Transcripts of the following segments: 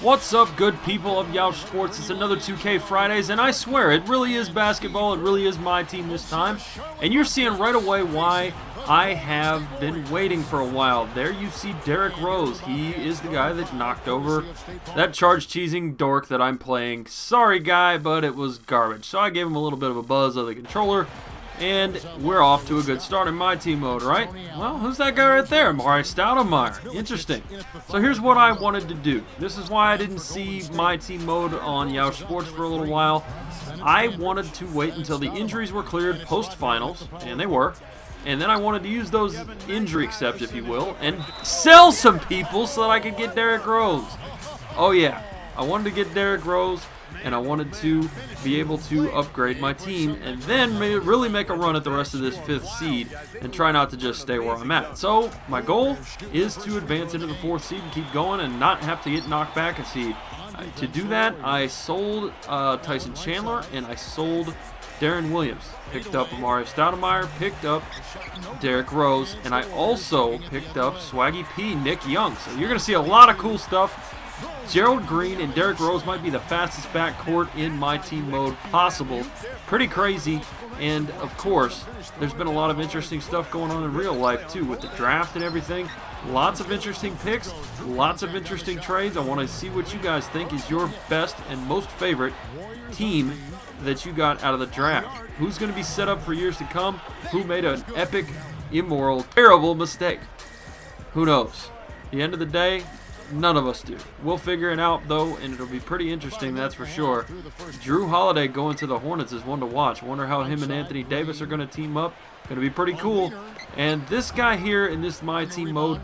What's up, good people of Yeousch Sports? It's another 2K Fridays, and I swear, it really is basketball. It really is my team this time. And you're seeing right away why I have been waiting for a while. There you see Derrick Rose. He is the guy that knocked over that charge-cheesing dork that I'm playing. Sorry, guy, but it was garbage. So I gave him a little bit of a buzz of the controller, and we're off to a good start in my team mode, right? Well, who's that guy right there? Amare Stoudemire. Interesting. So here's what I wanted to do. This is why I didn't see my team mode on Yeousch Sports for a little while. I wanted to wait until the injuries were cleared post-finals, and they were. And then I wanted to use those injury accepts, if you will, and sell some people so that I could get Derrick Rose. Oh yeah, I wanted to get Derrick Rose, and I wanted to be able to upgrade my team and then really make a run at the rest of this 5th seed and try not to just stay where I'm at. So my goal is to advance into the 4th seed and keep going and not have to get knocked back a seed. To do that, I sold Tyson Chandler and I sold Darren Williams. Picked up Amare Stoudemire, picked up Derrick Rose, and I also picked up Swaggy P, Nick Young. So you're going to see a lot of cool stuff. Gerald Green and Derrick Rose might be the fastest backcourt in my team mode possible. Pretty crazy. And of course, there's been a lot of interesting stuff going on in real life too with the draft and everything. Lots of interesting picks, lots of interesting trades. I want to see what you guys think is your best and most favorite team that you got out of the draft. Who's going to be set up for years to come? Who made an epic, immoral, terrible mistake? Who knows? At the end of the day, none of us do. We'll figure it out, though, and it'll be pretty interesting, that's for sure. Drew Holiday going to the Hornets is one to watch. Wonder how him and Anthony Davis are going to team up. Going to be pretty cool. And this guy here in this My Team mode,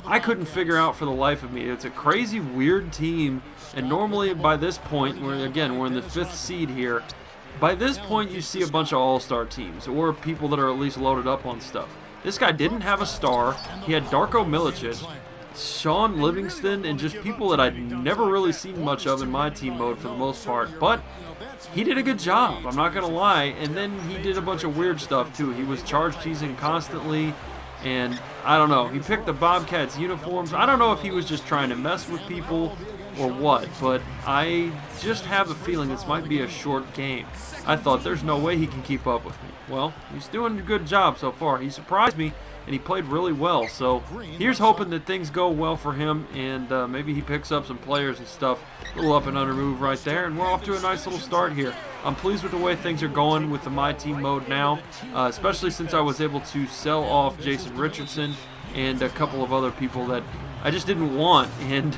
I couldn't figure out for the life of me. It's a crazy, weird team, and normally by this point, we're in the 5th seed here. By this point, you see a bunch of all-star teams, or people that are at least loaded up on stuff. This guy didn't have a star. He had Darko Milicic, Sean Livingston, and just people that I'd never really seen much of in my team mode for the most part. But he did a good job, I'm not going to lie. And then he did a bunch of weird stuff too. He was charge-cheesing constantly, and I don't know. He picked the Bobcats uniforms. I don't know if he was just trying to mess with people or what, but I just have a feeling this might be a short game. I thought there's no way he can keep up with me. Well, he's doing a good job so far. He surprised me, and he played really well. So here's hoping that things go well for him, and maybe he picks up some players and stuff. A little up and under move right there, and we're off to a nice little start here. I'm pleased with the way things are going with the My Team mode now, especially since I was able to sell off Jason Richardson and a couple of other people that I just didn't want. And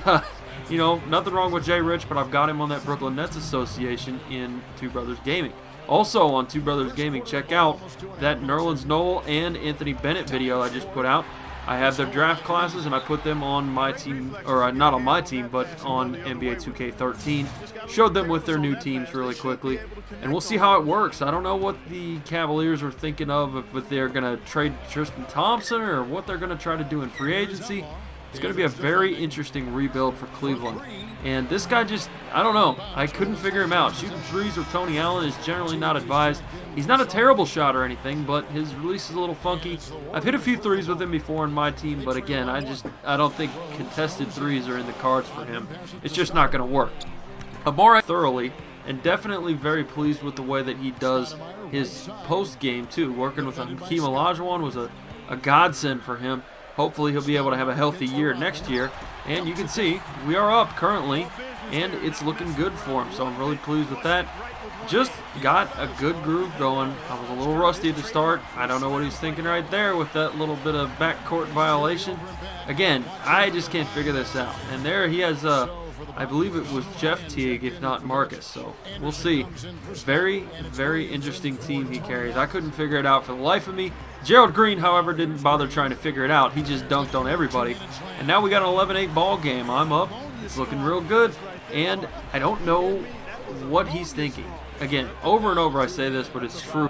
you know, nothing wrong with Jay Rich, but I've got him on that Brooklyn Nets Association in Two Brothers Gaming. Also on Two Brothers Gaming, check out that Nerlens Noel and Anthony Bennett video I just put out. I have their draft classes, and I put them on my team, or not on my team, but on NBA 2K13. Showed them with their new teams really quickly, and we'll see how it works. I don't know what the Cavaliers are thinking of, if they're going to trade Tristan Thompson or what they're going to try to do in free agency. It's going to be a very interesting rebuild for Cleveland. And this guy just, I don't know. I couldn't figure him out. Shooting threes with Tony Allen is generally not advised. He's not a terrible shot or anything, but his release is a little funky. I've hit a few threes with him before in my team, but again, I don't think contested threes are in the cards for him. It's just not going to work. Amare thoroughly, and definitely very pleased with the way that he does his post-game too. Working with Hakeem Olajuwon was a godsend for him. Hopefully he'll be able to have a healthy year next year. And you can see we are up currently, and it's looking good for him. So I'm really pleased with that. Just got a good groove going. I was a little rusty at the start. I don't know what he's thinking right there with that little bit of backcourt violation. Again, I just can't figure this out. And there he has, I believe it was Jeff Teague, if not Marcus. So we'll see. Very, very interesting team he carries. I couldn't figure it out for the life of me. Gerald Green, however, didn't bother trying to figure it out. He just dunked on everybody. And now we got an 11-8 ball game. I'm up. It's looking real good. And I don't know what he's thinking. Again, over and over I say this, but it's true.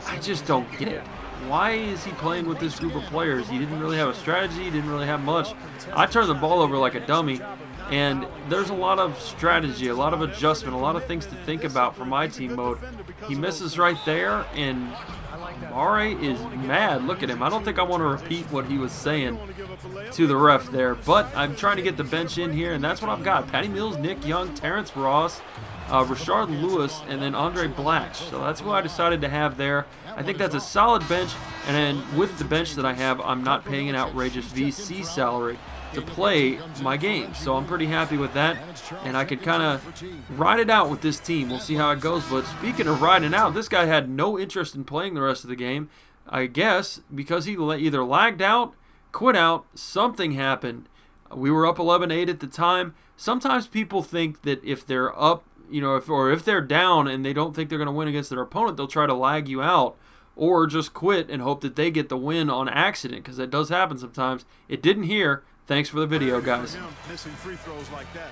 I just don't get it. Why is he playing with this group of players? He didn't really have a strategy. He didn't really have much. I turned the ball over like a dummy. And there's a lot of strategy, a lot of adjustment, a lot of things to think about for my team mode. He misses right there, and Amare is mad. Look at him. I don't think I want to repeat what he was saying. to the ref there. But I'm trying to get the bench in here, and that's what I've got. Patty Mills, Nick Young, Terrence Ross, Rashard Lewis, and then Andre Blatch. So that's who I decided to have there. I think that's a solid bench, and then with the bench that I have, I'm not paying an outrageous VC salary to play my game. So I'm pretty happy with that, and I could kind of ride it out with this team. We'll see how it goes. But speaking of riding out, this guy had no interest in playing the rest of the game, I guess, because he either lagged out, quit out, something happened. We were up 11-8 at the time. Sometimes people think that if they're up, you know, if they're down and they don't think they're going to win against their opponent, they'll try to lag you out or just quit and hope that they get the win on accident, because that does happen sometimes. It didn't here. Thanks for the video, guys. Missing free throws like that.